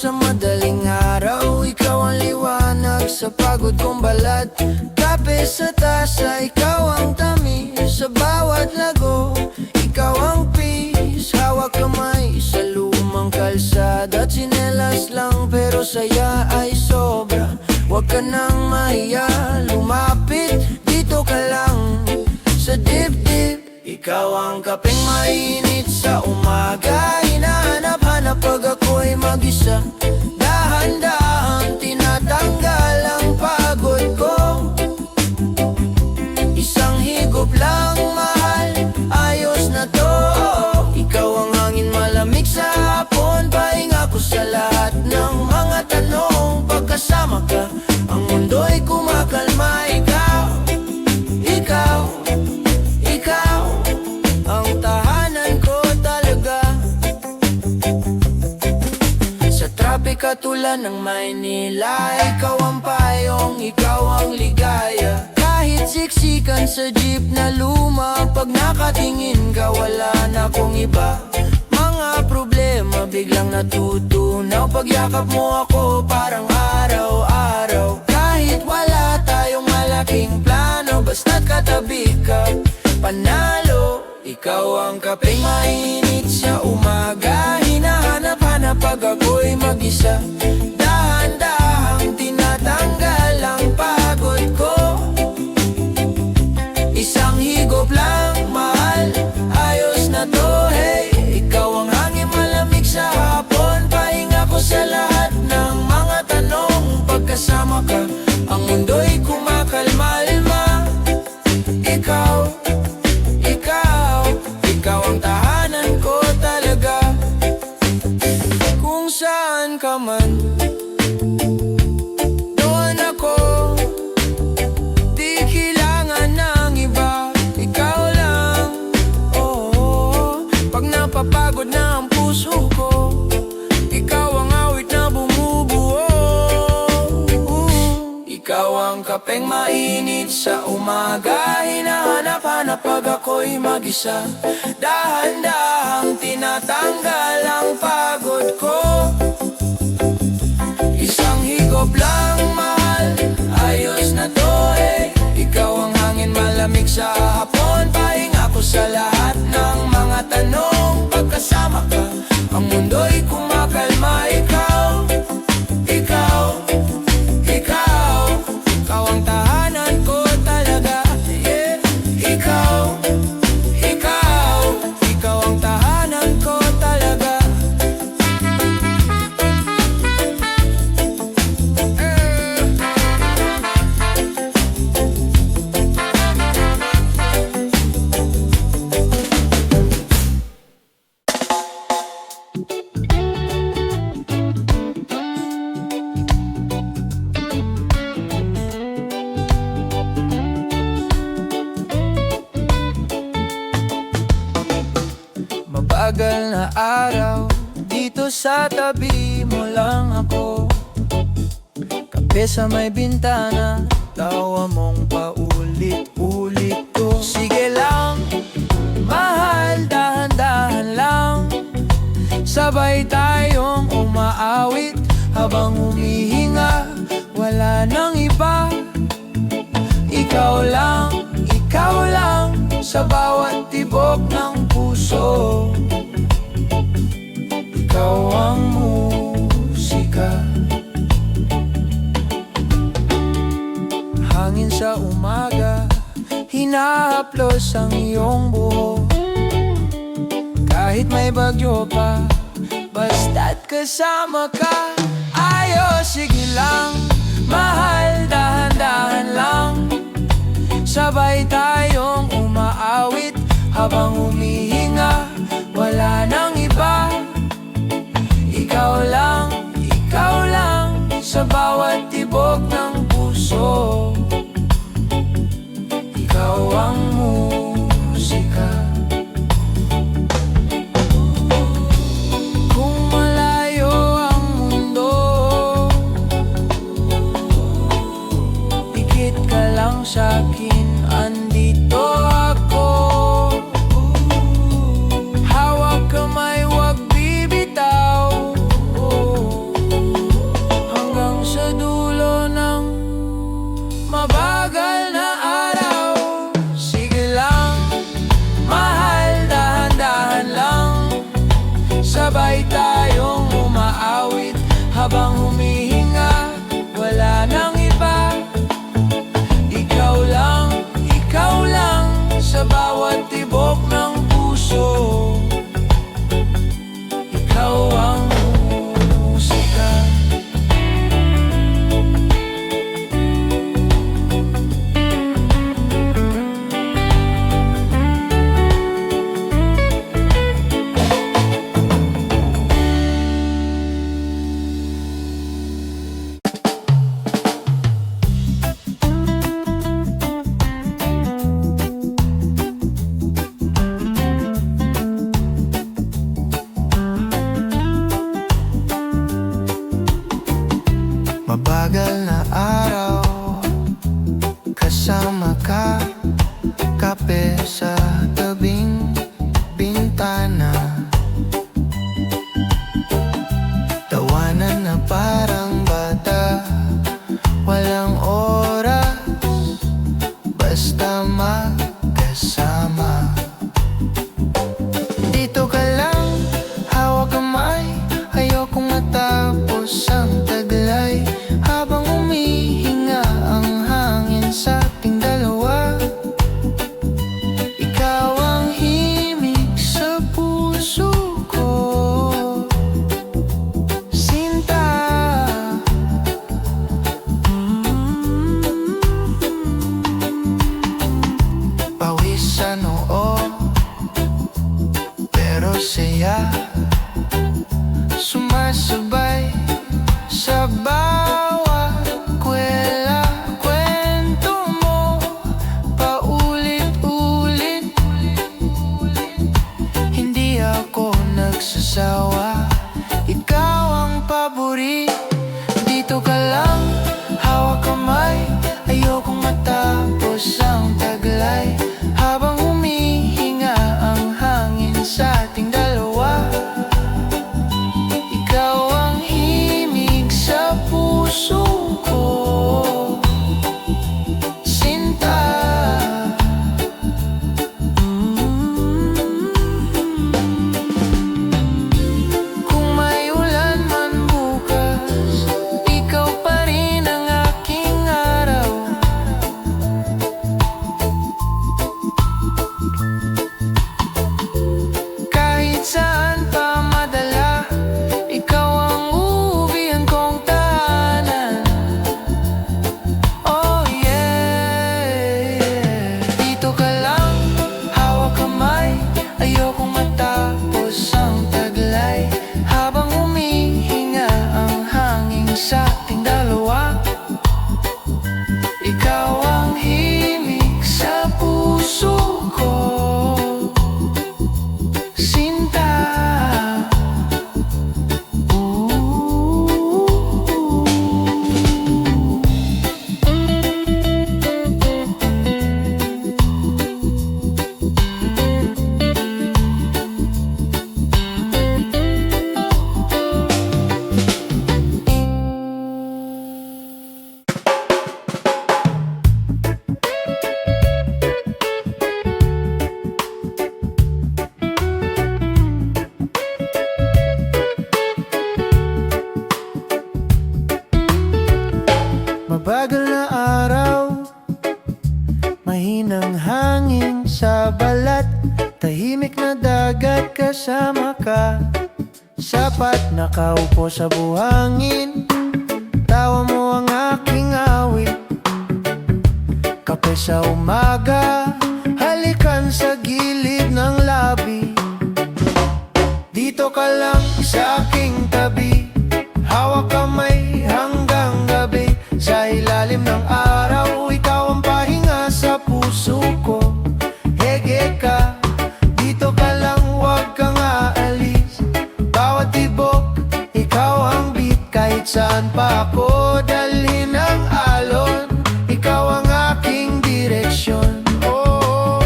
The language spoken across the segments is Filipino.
sa madaling araw, ikaw ang liwanag sa pagod kong balat. Kape sa tasa, ikaw ang tamis sa bawat lago. Ikaw ang peace, hawak kamay sa lumang kalsada. Tsinelas lang pero saya ay sobra. Huwag ka nang mahiya, lumapit, dito ka lang sa dibdib. Ikaw ang kapeng mainit sa umaga, hinahanap-hanap pag ako'y mag-isa. Dahan-dahan tinatanggal ang pagod ko. Isang higop lang, mahal, ayos na to. Ikaw ang hangin malamig sa hapon, pahinga ko sa lahat ng mga tanong. Pagkasama ka, ang mundo'y kumakalma. Ikaw ang tahanan ko talaga. Sa trapika tulad ng Maynila, ikaw ang payong, ikaw ang ligaya. Kahit siksikan sa jeep na luma, pag nakatingin ka wala na akong iba. Mga problema biglang natutunaw, pagyakap mo ako parang araw-araw. Kahit wala tayong malaking plano, basta't katabi ka, panalo. Ikaw ang kapeng mainit sa umaga, hinahanap-hanap pag ako'y mag-isa. Dahan-dahang tinatanggal ang pagod ko. Isang higop lang, mahal, ayos na to, hey. Ikaw ang hangin malamig sa hapon, pahinga ko sa lahat ng mga tanong. Pagkasama ka, ang mundo'y kumakalma-alma. Ikaw ang tahanan ko talaga. Kung saan ka man, doon ako. Di kailangan ng iba, ikaw lang. Oh, pag napapagod na ang puso ko, ikaw ang awit na bumubuo. Ikaw ang kapeng mainit sa umaga, hinahanap-hanap pag ako'y mag-isa. Dahan-dahang tinatanggal ang pagod ko. Isang higop lang, mahal, ayos na to, eh. Ikaw ang hangin malamig sa hapon, pahinga ko sa lahat ng mga tanong. Pagkasama ka, ang mundo'y kumakalma. Ikaw ang tahanan ko talaga, yeah. Ikaw ang tahanan ko talaga. Mabagal na araw, dito sa tabi mo lang ako. Kape sa may bintana, tawa mong paulit-ulit ko. Sige lang, mahal, dahan-dahan lang. Sabay tayong umaawit habang humihinga, wala nang iba. Ikaw lang, sa bawat tibok ng puso. Ikaw ang musika, hangin sa umaga, hinahaplos ang iyong buhok. Kahit may bagyo pa, basta't kasama ka. Ayos, sige lang, mahal, dahan-dahan lang. Sabay tayong umaawit habang humihinga, wala nang iba. Ikaw lang, sa bawat tibok ng puso. Ikaw ang musika. Kung malayo ang mundo, dikit ka lang sa'kin, andito ako. Hawak kamay, wag bibitaw. kasama ka, kape sa tabing bintana, tawanan na parang bata, walang oras, basta magkasama. Dito ka lang, hawak kamay, ayokong matapos ang taglay, habang humihinga ang hangin sa ating dalawa. Ikaw ang himig sa puso ko, sinta. Pawis sa noo, pero saya, sumasabay sa bawat kwela, kwento mo paulit-ulit. Hindi ako nagsasawa, ikaw ang paborit. Dito ka lang, hawak kamay, ayokong matapos ang taglay, habang humihinga ang hangin sa ating dalawa. Ikaw ang himig sa puso ko, sinta. Kung may ulan man bukas, ikaw pa rin ang aking araw. Kahit saan pa madala, ikaw ang uuwihan kong tahanan. Oh yeah. Dito ka lang, hawak kamay, ayokong matapos ang taglay, habang humihinga ang hangin sa ating dalawa. Ikaw ang himig sa puso ko, sinta. Mabagal na araw, mahinang hangin sa balat, tahimik na dagat kasama ka, sapat nakaupo sa buhangin, tawa mo ang aking awit. Kape sa umaga, halikan sa gilid ng labi. Dito ka lang sa aking tabi, hawak kamay hanggang gabi. Sa ilalim ng araw, ikaw ang pahinga sa puso ko. Hege ka, dito ka lang, huwag kang aalis. Bawat tibok, ikaw ang beat. Kahit saan pa ako dalhin ang alon, ikaw ang aking direksyon. Oh.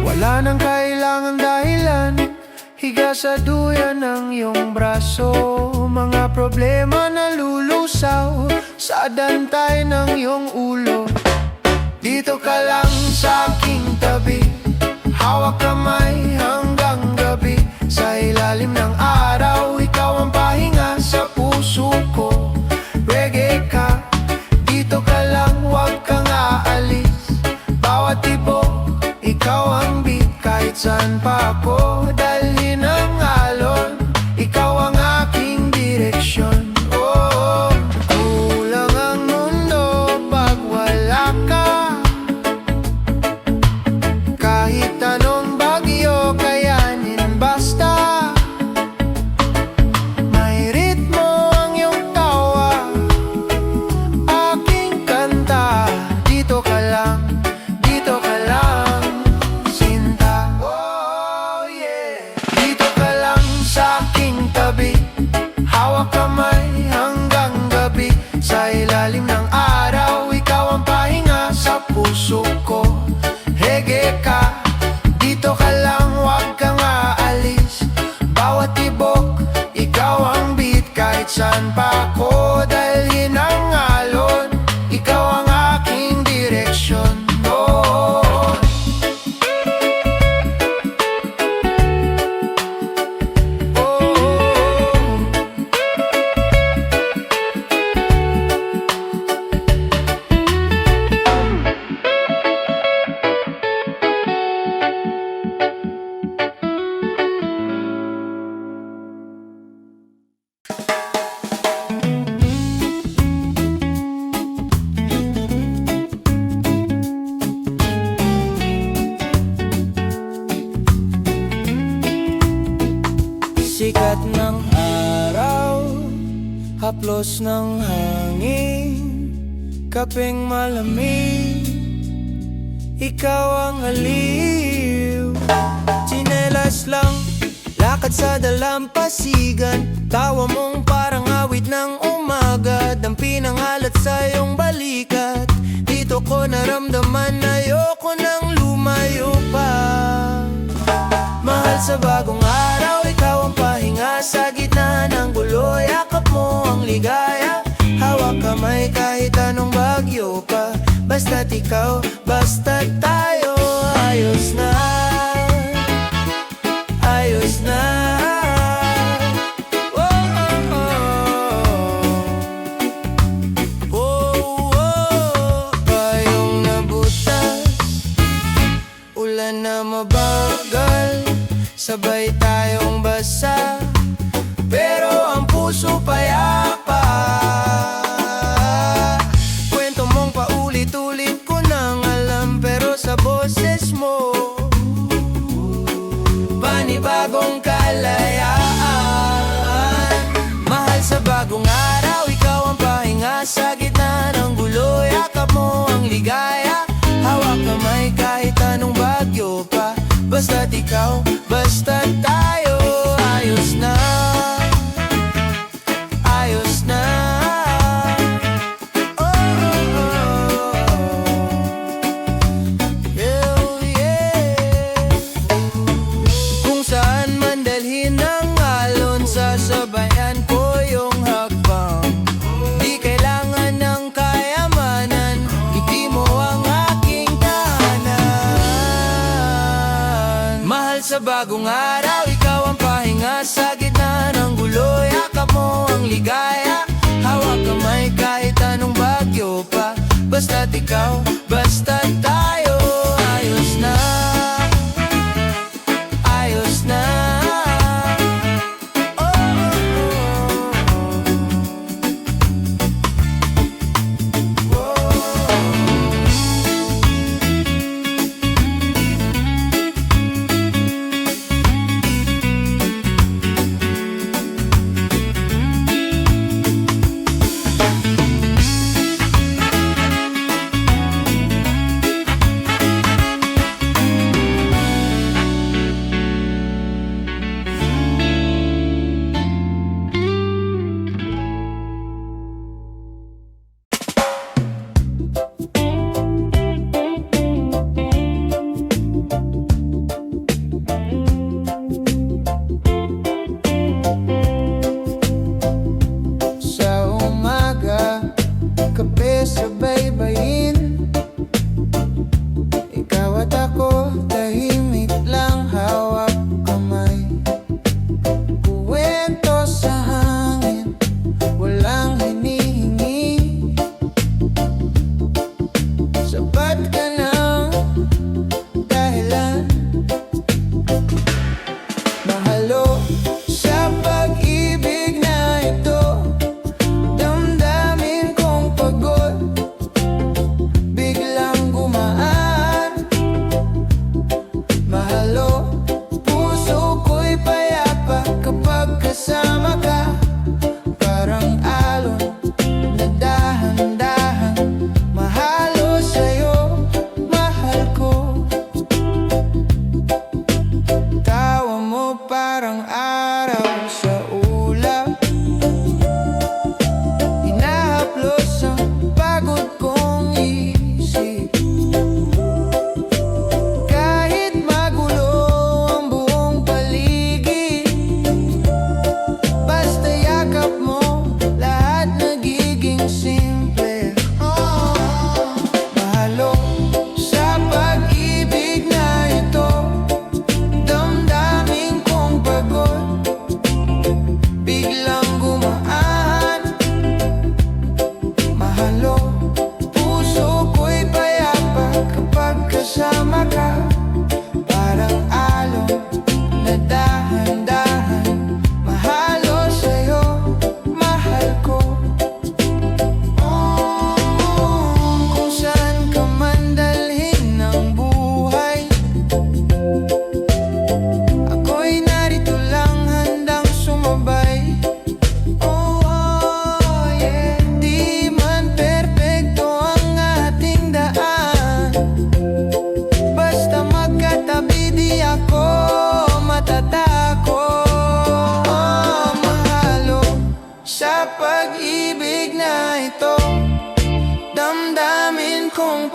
Wala nang kailangang dahilan, higa sa duyan ng iyong braso. Mga problema na lulusaw sa dantay ng iyong ulo. Dito ka lang sa aking tabi, hawak kamay hanggang gabi. Sa ilalim ng araw, ikaw ang pahinga sa puso ko. Reggae ka, dito ka lang, huwag kang aalis. Bawat tibok, ikaw ang beat. Kahit saan pa ako dalhin ang alon, ikaw ang aking direksyon. Oh, kulang ang mundo pag wala ka. Kahit anong bagyo, kayanin basta. May ritmo ang iyong tawa, aking kanta. Dito ka lang, sinta. Sikat ng araw, haplos ng hangin, kapeng malamig, ikaw ang aliw. Tsinelas lang, lakad sa dalampasigan, tawa mong parang awit ng umaga, dampi ng alat sa iyong balikat. Dito ko naramdaman na ayoko nang lumayo pa. Mahal, sa bagong araw, ikaw ang pahinga sa gitna ng gulo. Yakap mo ang ligaya, hawak kamay kahit anong bagyo pa. Basta't ikaw, basta't tayo, ayos na, ayos na. Oh, oh, oh. Oh, oh. Payong nabutas, ulan na mabagal, sabay tayong basa, pero ang puso payapa. Kwento mong paulit-ulit ko nang alam, pero sa boses mo panibagong kalayaan. Mahal, sa bagong araw, ikaw ang pahinga sa gitna ng gulo. Yakap mo ang ligaya, hawak kamay kahit anong bagyo pa. Basta't ikaw, basta't tayo, ayos na, ayos na. Oh, oh, oh. Yeah, yeah. Kung saan man dalhin ang alon, sasabayan ko yung hakbang. Di kailangan ng kayamanan, ngiti mo ang aking tahanan. Mahal, sa bagong araw, ikaw ang pahinga sa gitna ng gulo. Yakap mo ang ligaya, hawak kamay kahit anong bagyo pa. Basta't ikaw, basta't tayo, ayos na, ayos na. Oh, oh, oh.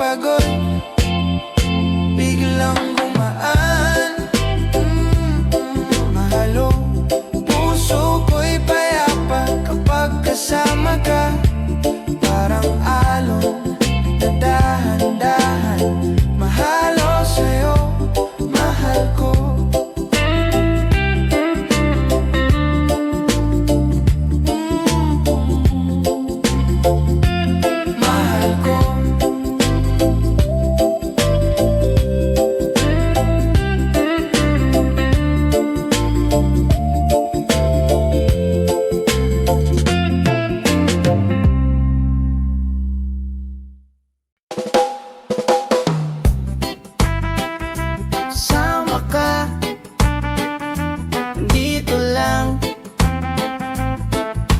pagod biglang gumaan. Mahalong puso ko'y payapa kapag kasama ka. Parang alon na dahan-dahan, mahalo sa'yo, mahal ko. Mahal ko. Sama ka, dito lang.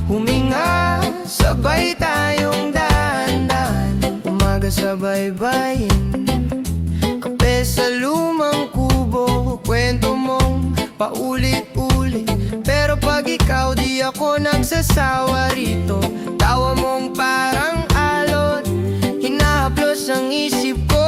Huminga, sabay tayong dahan-dahan. Umaga sa baybayin, kape sa lumang kubo. Kwento mong paulit-ulit, pero pag ikaw di ako nagsasawa rito. Tawa mong parang alon, hinahaplos ang isip ko.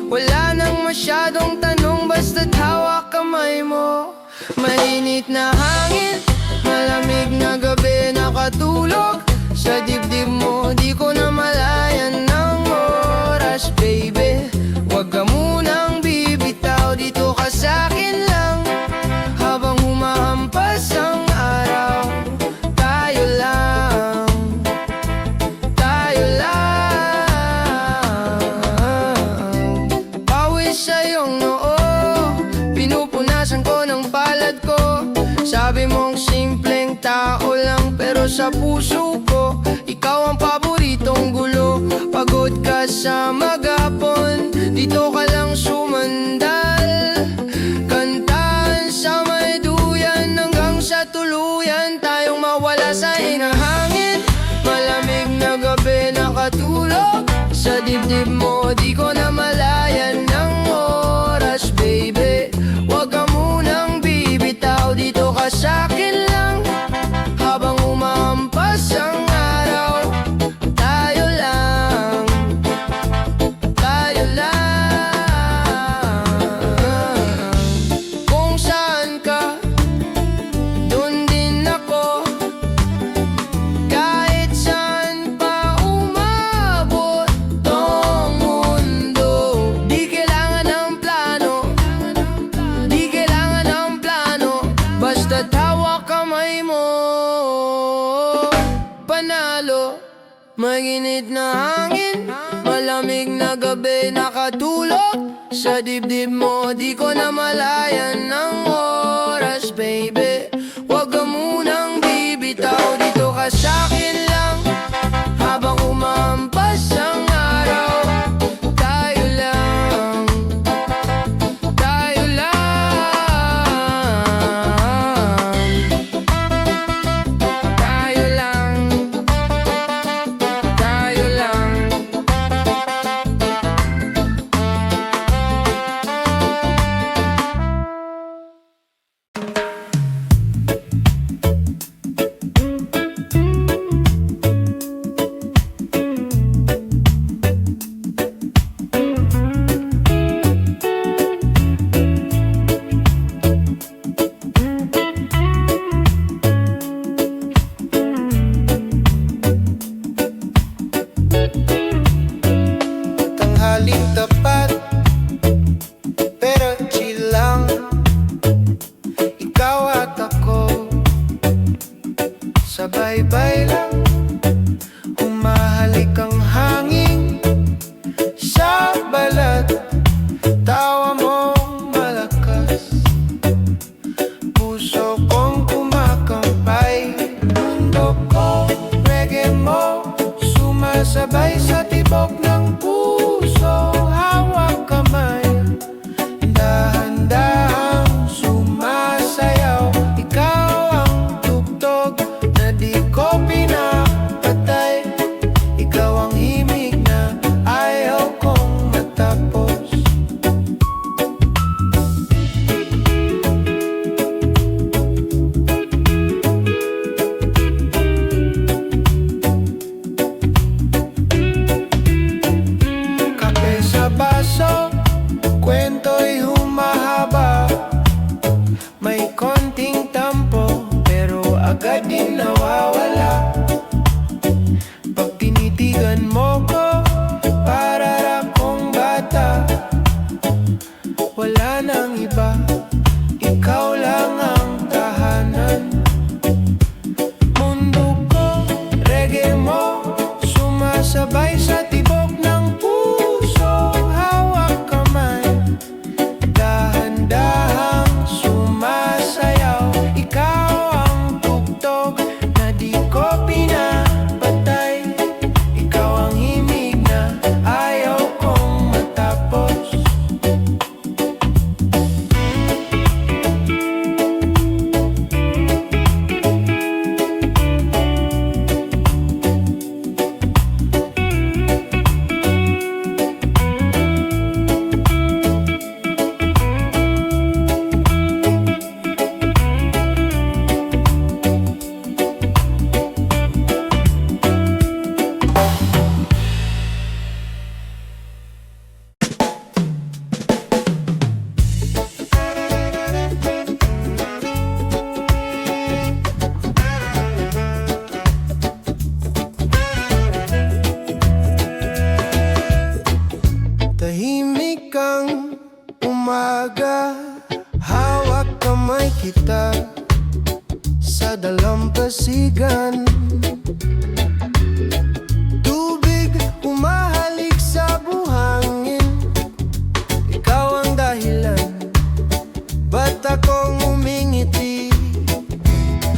Wala nang masyadong tanong, basta't hawak kamay mo. Mainit na hangin, malamig na gabi, nakatulog sa dibdib mo. Di ko na malayan ng oras, baby. Huwag ka munang bibitaw, dito ka sa'kin lang. Habang humahampas ang araw, tayo lang, tayo lang. Pawis sa iyong noo, pinupunasan ko ng palad ko. Sabi mong simpleng tao lang, pero sa puso ko ikaw ang paboritong gulo. Pagod ka sa maghapon, dito ka lang sumandal. Kantahan sa may duyan hanggang sa tuluyan tayong mawala sa hinahangin. Malamig na gabi, nakatulog sa dibdib mo. Di ko na malayan ng oras, baby. Huwag ka munang bibitaw, dito ka sa'kin lang. Habang umahampas ang araw, tayo lang, tayo lang. Kung saan ka, dun din ako. Kahit saan pa umabot tong mundo, di kailangan ng plano, di kailangan ng plano. Basta't hawak kamay mo, panalo. Maginit na hangin, malamig na gabi, nakatulog sa dibdib mo. Di ko na malayan ng oras, baby. Huwag ka munang bibitaw, dito ka sa'kin lang. Habang umahampas ang araw, tayo lang, tayo lang, tayo lang, tayo lang. kita sa dalampasigan. Tubig umahalik sa buhangin, ikaw ang dahilan ba't akong umingiti.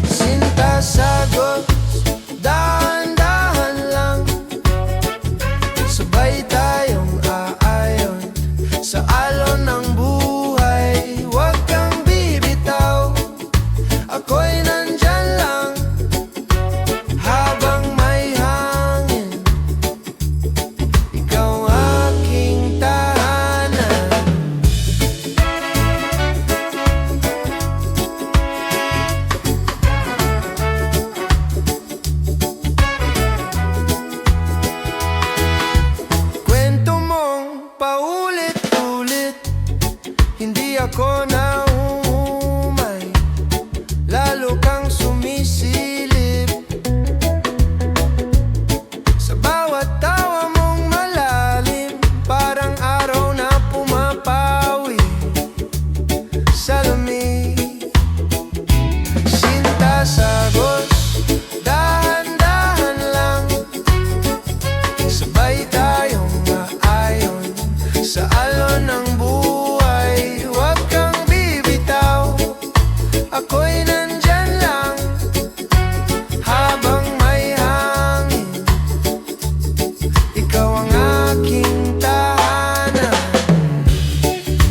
Sinta sagot, dahan-dahan lang, sabay tayong aayon sa alon ng buhay. Huwag kang bibitaw, ako'y nandyan lang habang may hangin. Ikaw aking tahanan. Kwento mong paulit-ulit, hindi ako naumay, lalo kang sumisilip. Sa bawat tawa mong malalim, parang araw na pumapawi sa lamig. Sinta sagos, dahan-dahan lang, sabay tayong aayon sa alon ng buhay. Huwag kang bibitaw, ako'y nandyan lang habang may hangin. Ikaw ang aking tahanan.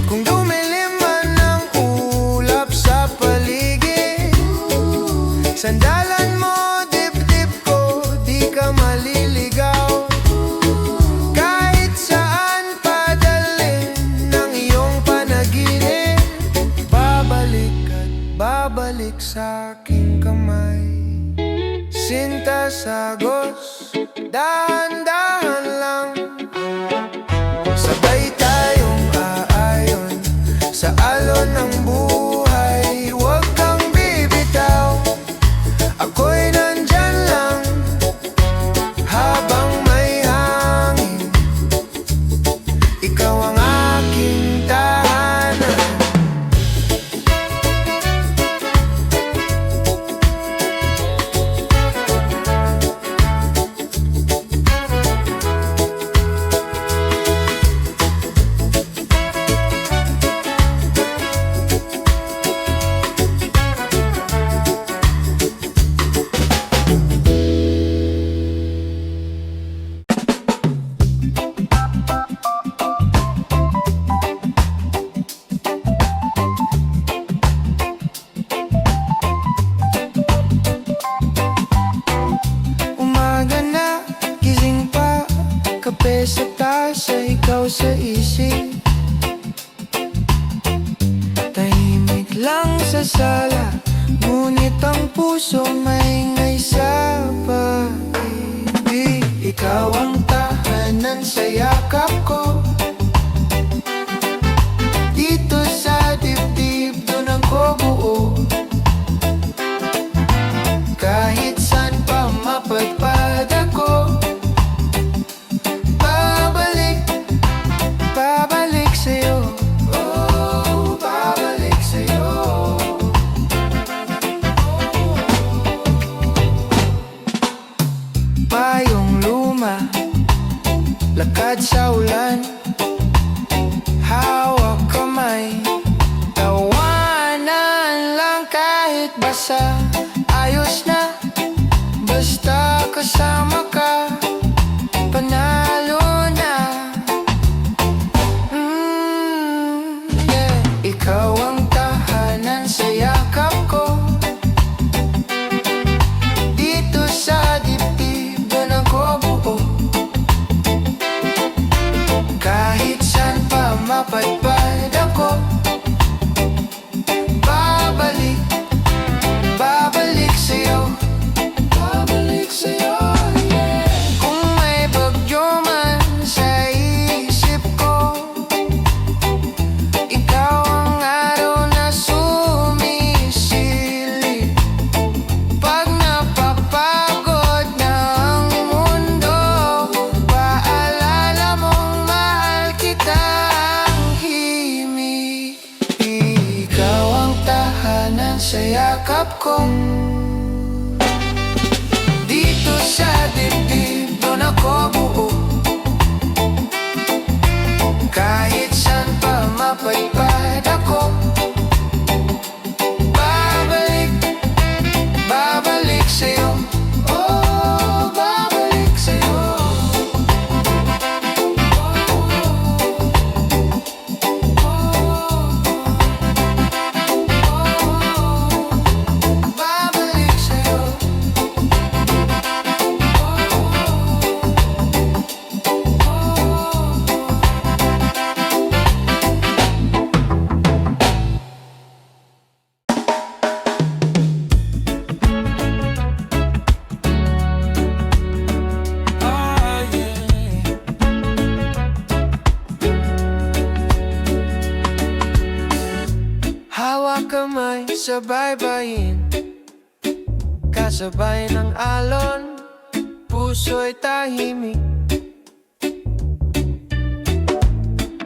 Kung dumilim man ang ulap sa paligid, sandalan mo dibdib ko, di ka maliligaw. Kahit saan padalhin ng iyong panaginip, babalik at babalik sa aking kamay. Sinta sagos, dahan-dahan lang, sabay tayong aayon sa alon ng buhay. Huwag kang bibitaw, ako'y nandyan lang habang may hangin. Ikaw ang aking tahanan. Umaga na, gising pa, kape sa tasa, ikaw sa isip. Tahimik lang sa sala, ngunit ang puso maingay sa pag-ibig. Ikaw ang tahanan sa yakap ko, dito sa dibdib, doon ako buo. Kahit saan pa mapadpad ako, babalik, babalik sa'yo. Oh, babalik sa'yo. Payong luma, lakad sa ulan, hawak kamay, tawanan lang kahit basa. Ayos na, basta kasama ka, panalo na. Yeah. Ikaw ang tahanan sa yakap ko, dito sa dibdib, doon ako buo. Kahit saan pa mapadpad ako, babalik, babalik sa'yo. Babalik sa'yo, yeah. dyan sa yakap ko. Dito sa dibdib, doon ako buo. Kahit saan pa mapaypad ako, babalik, babalik sa'yo. Oh, babalik sa'yo. Babalik sa'yo. Hawak kamay, sabay-bayin, kasabay ng alon, puso'y tahimik.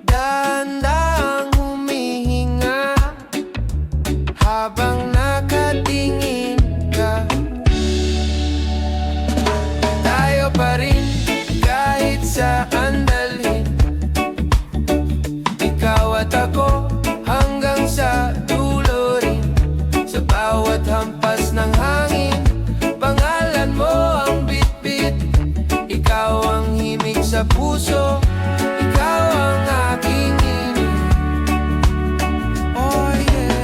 Dahan-dahang humihinga habang nakatingin ka. Tayo pa rin kahit saan dalhin, ikaw at ako hanggang sa dulo rin. Sa bawat hampas ng hangin, pangalan mo ang bitbit. Ikaw ang himig sa puso, ikaw ang aking inig. Oh yeah.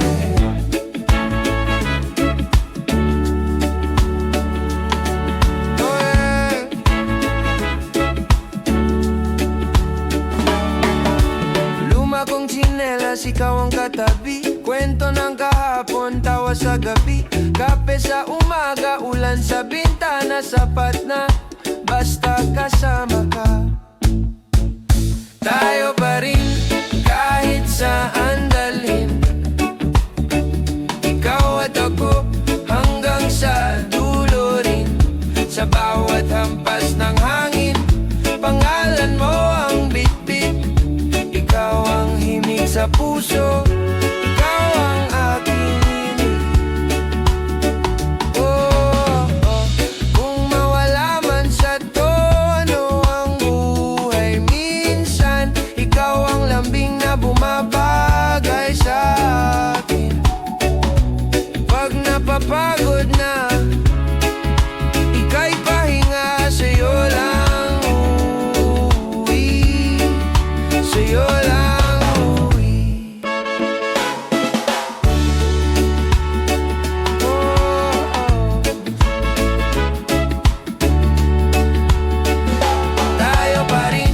Oh yeah. Luma kong tsinelas, ikaw ang katabi. Kwento ng kahapon, tawa sa gabi. Kape sa umaga, ulan sa bintana. Sapat na, basta kasama ka. Tayo pa rin, kahit saan dalhin, ikaw at ako, hanggang sa dulo rin. Sa bawat hampas ng hangin, pangalan mo ang bitbit. Ikaw ang himig sa puso, ikaw ang aking inig. Oh, oh. Kung mawala man sa tono ang buhay minsan, ikaw ang lambing na bumabagay sa akin. Pag napapagod na, ika'y pahinga, sa'yo lang uuwi, sa'yo lang uuwi. Oh, oh. Tayo pa rin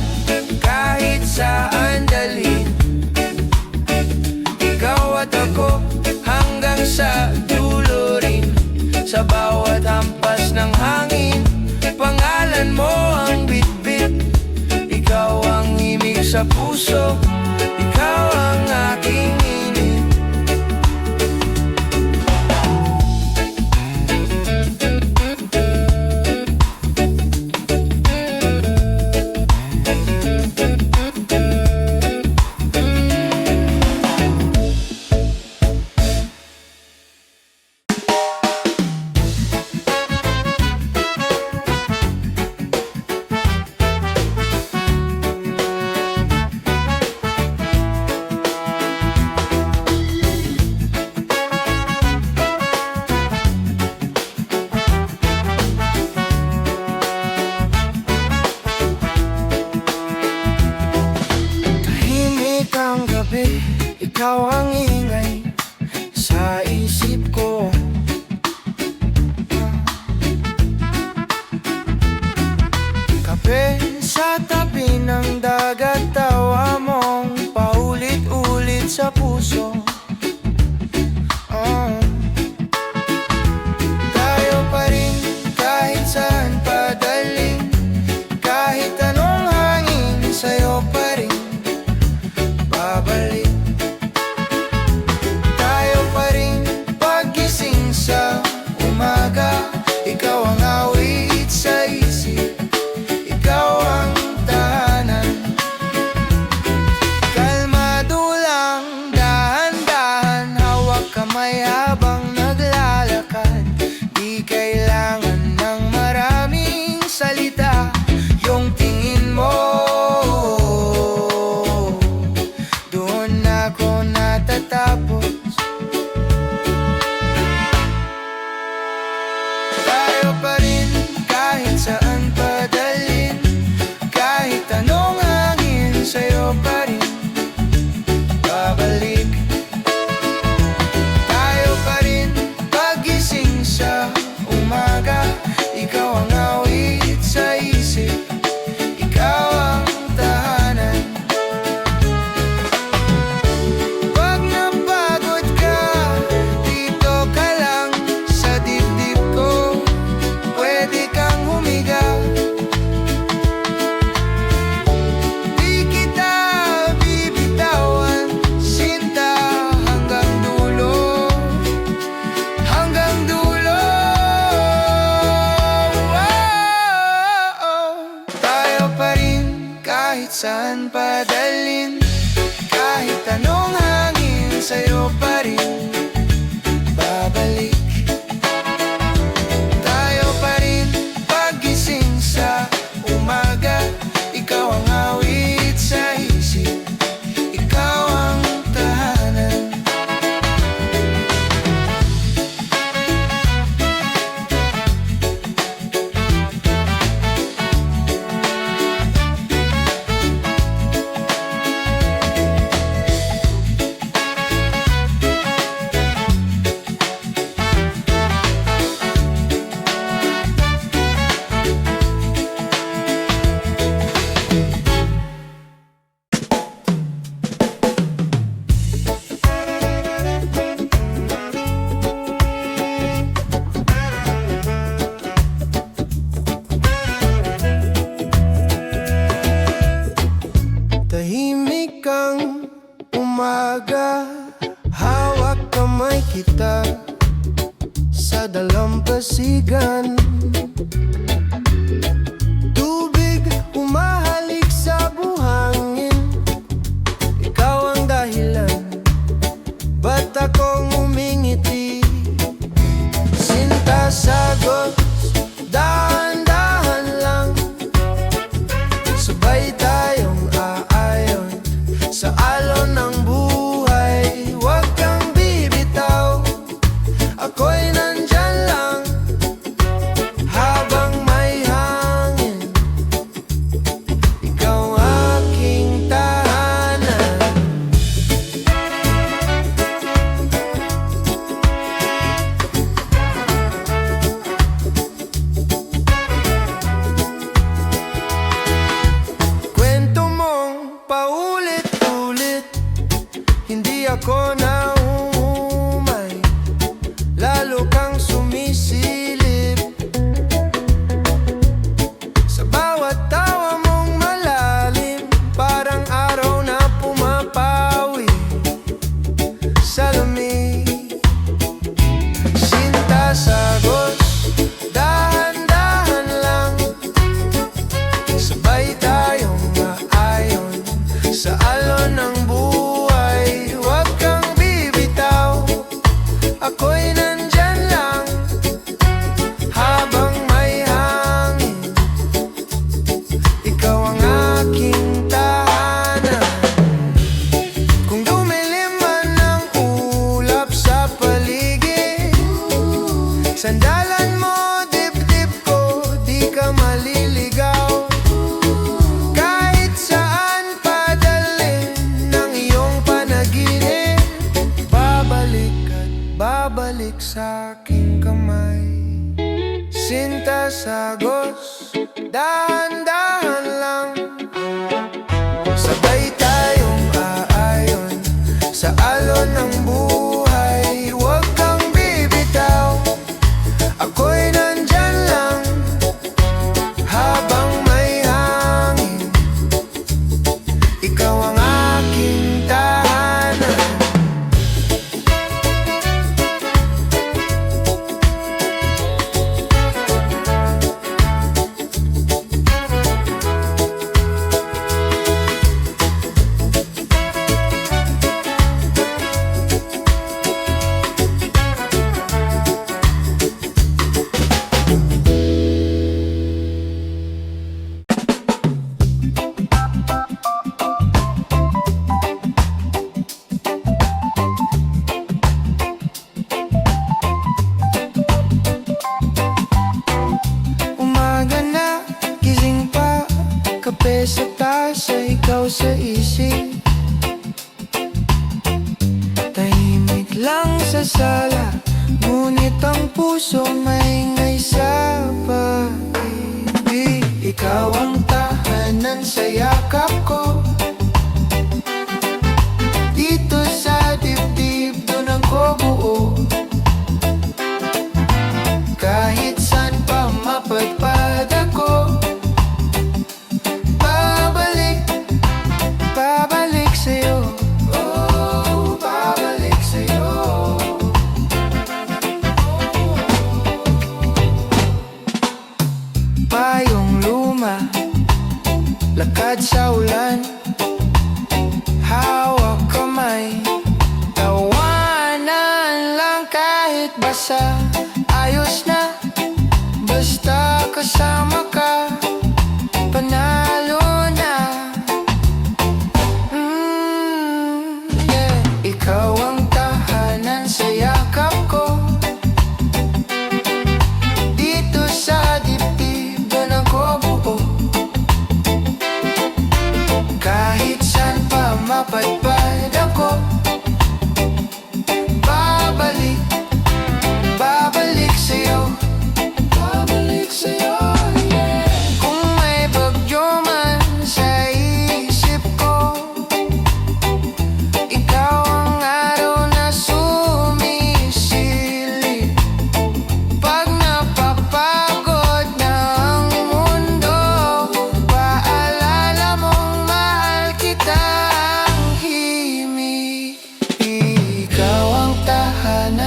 kahit saan dalhin, ikaw at ako hanggang sa dulo rin. Sa bawat hampas ng hangin, pangalan mo ang bitbit. Ikaw ang himig sa puso, ikaw ang aking inig. Damay kita sa dalampasigan. Tubig umahalik sa buhangin, ikaw ang dahilan ba't akong umingiti. Sinta sagot, dahan-dahan lang, sabay tayong aayon sa alon ng buhay. Huwag kang bibitaw, ako'y nandyan lang habang may hangin. Ikaw aking tahanan. Kwento mong paulit-ulit, hindi ako naumay, lalo kang sumisilip. Sa bawat tawa mong malalim, parang araw na pumapawi sa lamig. Sinta sagos, dahan-dahan lang, sabay tayong aayon sa alon ng buhay. Huwag kang bibitaw, ako'y nandyan lang habang may hangin. Ikaw ang aking tahanan. Kung dumilim man ang ulap sa paligid, sandalan mo dibdib ko, di ka maliligaw. Kahit saan padalhin ng iyong panaginip, babalik at babalik sa aking kamay. Sinta sagos, dahan-dahan lang, sabay tayong aayon sa alon ng buhay. Huwag kang bibitaw, ako'y nandyan lang habang may hangin. Ikaw ang aking tahanan. Umaga na, gising pa, kape sa tasa, ikaw sa isip. Tahimik lang sa sala, ngunit ang puso maingay sa pag-ibig. Ikaw ang tahanan sa yakap ko, dito sa dibdib, doon ako buo. Kahit saan pa mapadpad ako, babalik, babalik sa'yo. Oh, babalik sa'yo. Payong luma, lakad sa ulan, hawak kamay, tawanan lang kahit basa. Ayos na, basta kasama ka, panalo na. Yeah. Ikaw ang tahanan sa yakap ko, dito sa dibdib, doon ako buo. Kahit saan pa mapadpad ako, babalik, babalik sa'yo. Babalik sa'yo, yeah.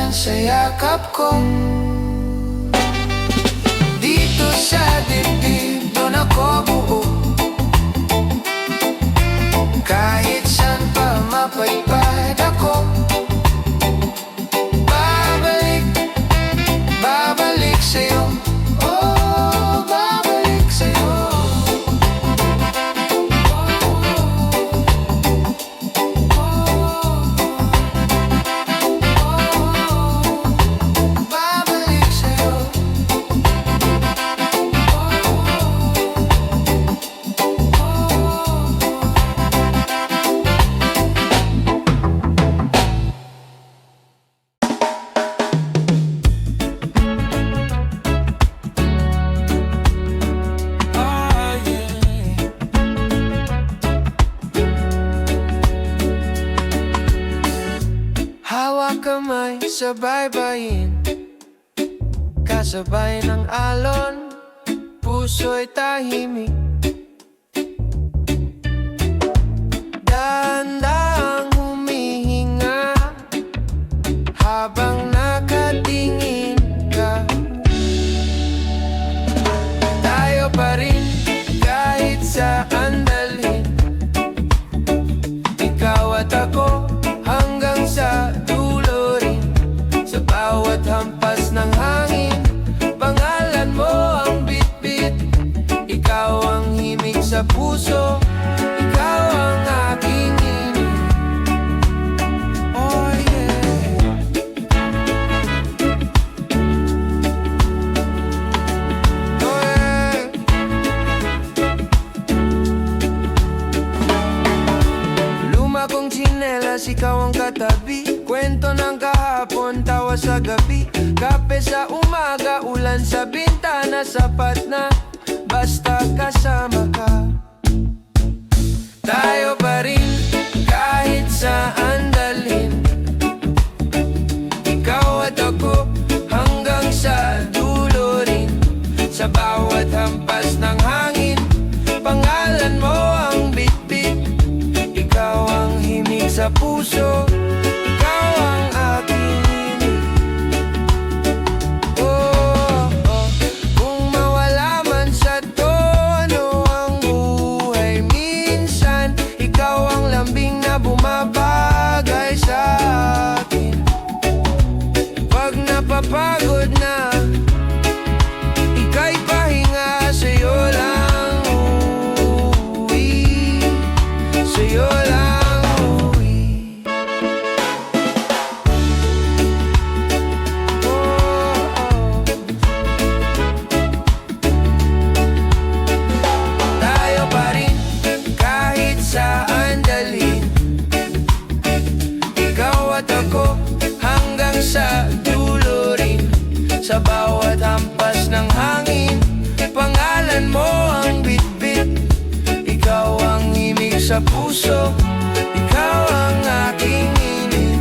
dyan sa yakap ko. Dito sa dibdib, doon ako buo. Kahit saan pa mapaypad ako, babalik, babalik sa'yo. Oh, babalik sa'yo. Babalik sa'yo. Hawak kamay, sabay-bayin, kasabay ng alon, puso'y tahimik. Dahan-dahang humihinga habang nakatingin ka. Tayo pa rin kahit saan dalhin, ikaw at ako hanggang sa dulo rin. Sa bawat hampas ng hangin, pangalan mo ang bitbit. Ikaw ang himig sa puso, ikaw ang aking inig. Oh yeah. Oh yeah. Luma kong tsinelas, ikaw ang katabi. Kwento ng kahapon, tawa sa gabi. Kape sa umaga, ulan sa bintana. Sapat na, basta kasama ka. Tayo pa rin, kahit saan dalhin, ikaw at ako, hanggang sa dulo rin. Sa bawat hampas ng hangin, pangalan mo ang bitbit. Ikaw ang himig sa puso, ikaw ang aking inig. Oh, oh. Kung mawala man sa tono ang buhay minsan, ikaw ang lambing na bumabagay sa akin. Pag napapagod na, ika'y pahinga, sa'yo lang uuwi, sa'yo lang uuwi. Oh, oh. Tayo pa rin kahit saan dalhin, ikaw at ako hanggang sa dulo rin. Sa bawat hampas ng hangin, pangalan mo ang bitbit. Ikaw ang himig sa puso, ikaw ang aking inig.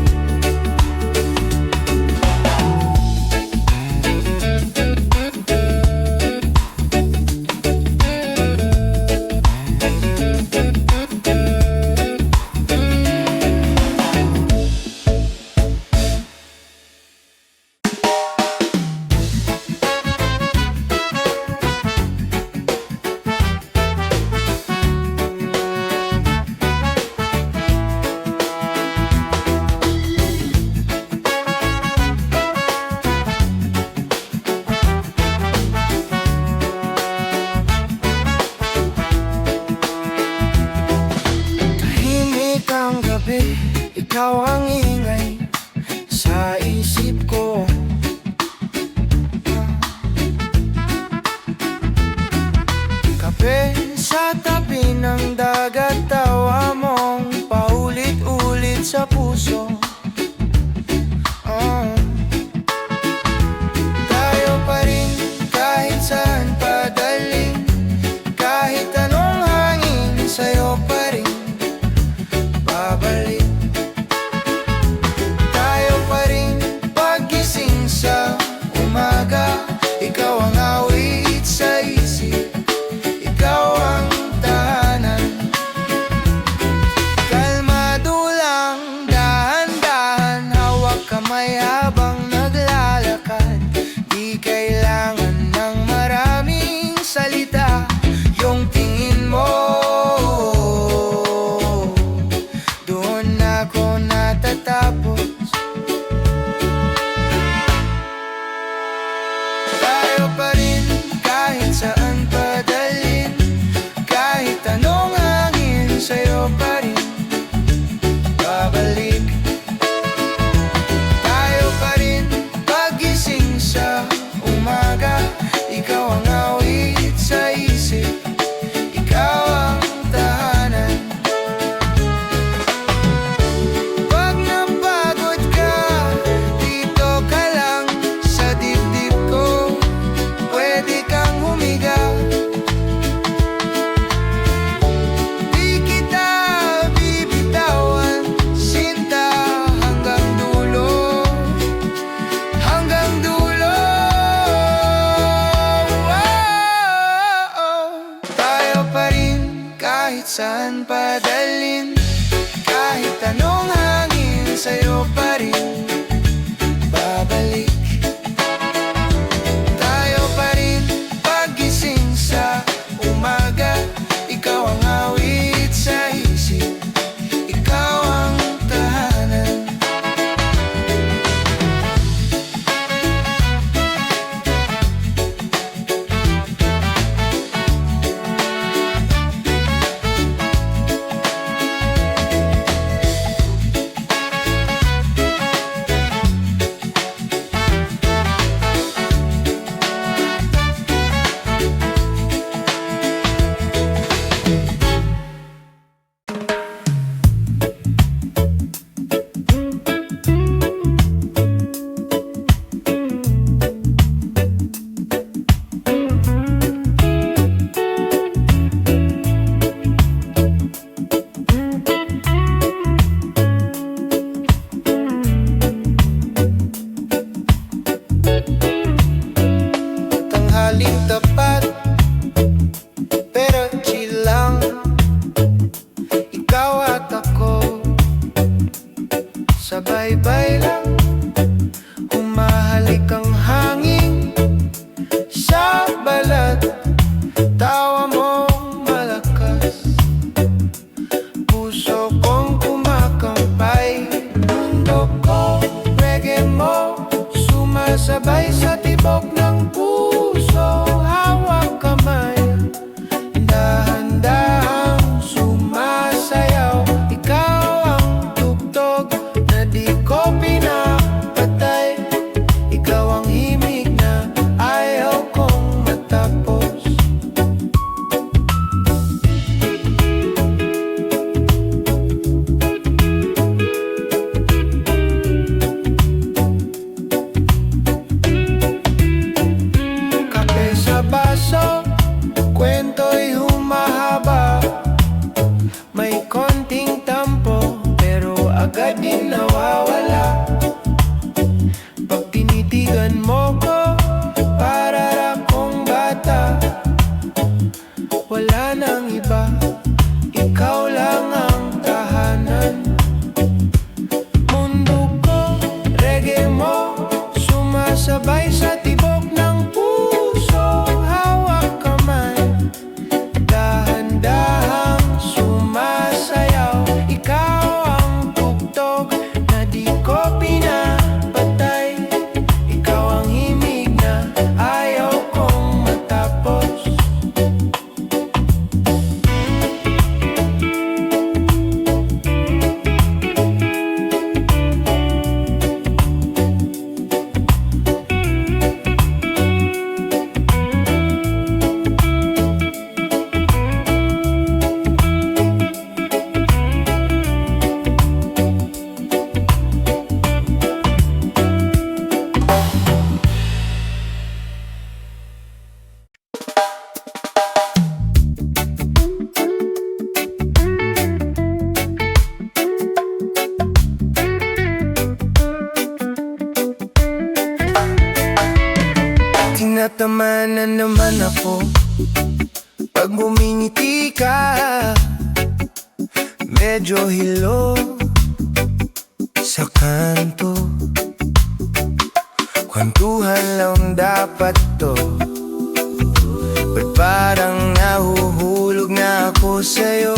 Sumasabay sa tibok ng puso, hawak kamay, dahan-dahang sumasayaw. Ikaw ang tugtog na di ko pinapatay, ikaw ang himig na ayaw kong matapos. Kape sa baso, kwento'y humahaba, may konting tampo pero agad din nawawala. Pag tinitigan mo ko, para akong bata, wala nang iba, ikaw lang ang tahanan. Mundo ko, reggae mo, sumasabay sa tibok ng puso, hawak kamay, dahan-dahang sumasayaw. Ikaw ang tugtog na di ko pinapatay, ikaw ang himig na ayaw kong matapos. Tinatama na naman ako pag bumingiti ka, medyo hilo sa kanto. Kwentuhan lang dapat to, ba't parang nahuhulog na ako sa'yo?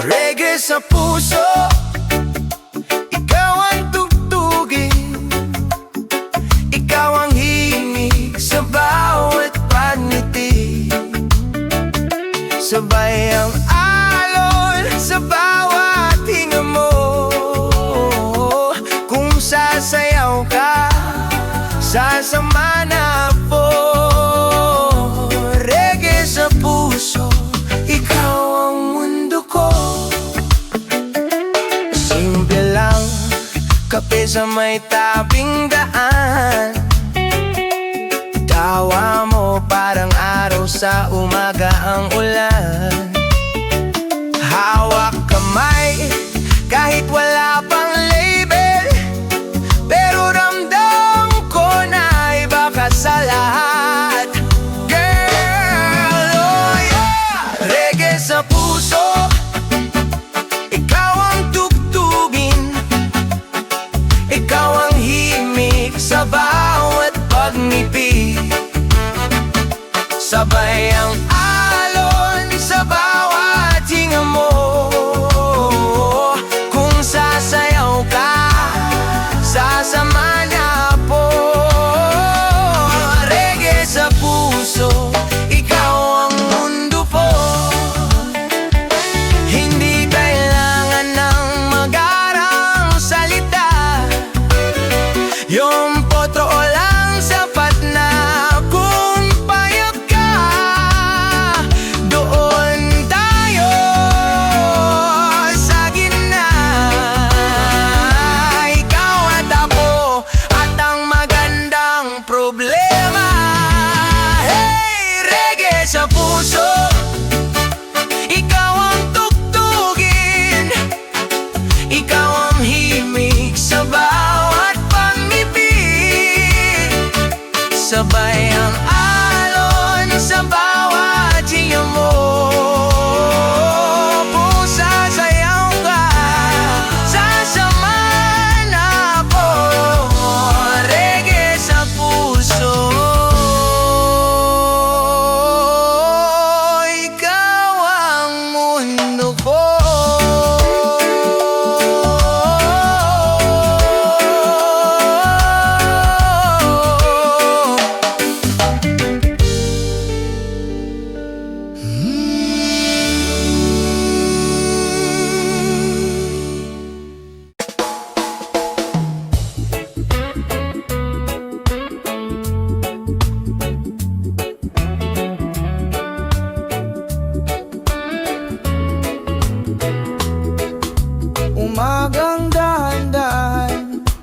Reggae sa puso, ikaw ang tugtugin, ikaw ang himig sa bawat pagngiti, sabay ang alon sa bawat hinga mo. Kung sasayaw ka, sasama na po. Reggae sa puso, ikaw ang mundo ko. Simple lang, kape sa may tabing daan, tawa mo parang araw sa umaga ang ulan. Hawak kamay kahit wala pang label, pero ramdam ko na iba ka sa lahat. Girl, oh yeah! Reggae sa puso, ikaw ang tugtugin, ikaw ang himig sa bawat pagngiti, sabay ang alon sa bawat hinga mo. Kung sasayaw ka, sasama na po. Reggae sa puso, ikaw ang mundo po. Hindi kailangan ng magarang salita, yung potro lang sapat na. Kung payag ka, doon tayo sa gitna, ikaw at ako at ang magandang problema. Hey, reggae sa puso, ikaw ang tugtugin, ikaw ang himig sa bawat pangibig, sabay ang alon sa bawat hinga mo. Kung sasayaw ka, sasama na ako. Reggae sa puso, ikaw ang mundo ko.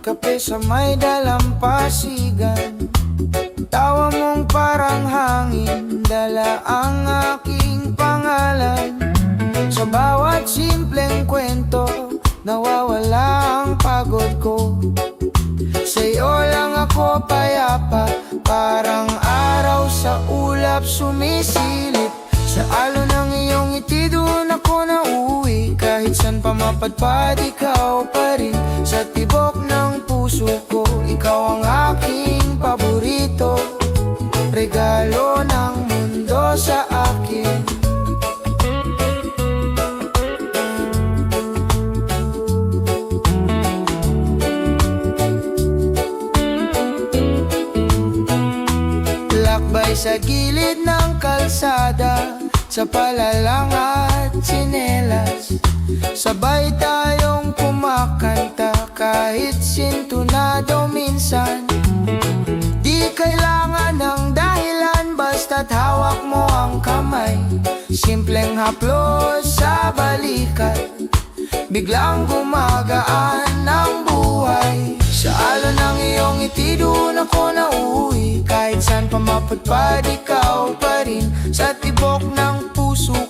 kape sa may dalampasigan. Tawa mong parang hangin, dala ang aking pangalan. Sa bawat simpleng kwento, nawawala ang pagod ko. Sa'yo lang ako payapa, parang araw sa ulap sumisilip. Sa alon ng iyong ngiti doon ako nauwi. Kahit san pa mapadpad, ikaw pa rin. Sa tibok ng puso ko, ikaw ang aking paborito. Regalo ng mundo sa akin. Lakbay sa gilid ng kalsada, sa palalang at tsinelas. Sabay tayong kumakanta kahit sintunado minsan. Di kailangan ng dahilan, basta't hawak mo ang kamay. Simpleng haplos sa balikat, biglang gumagaan ang buhay. Sa alon ng iyong ngiti doon ako nauwi. Kahit saan pa mapadpad, ikaw pa rin. Sa tibok ng puso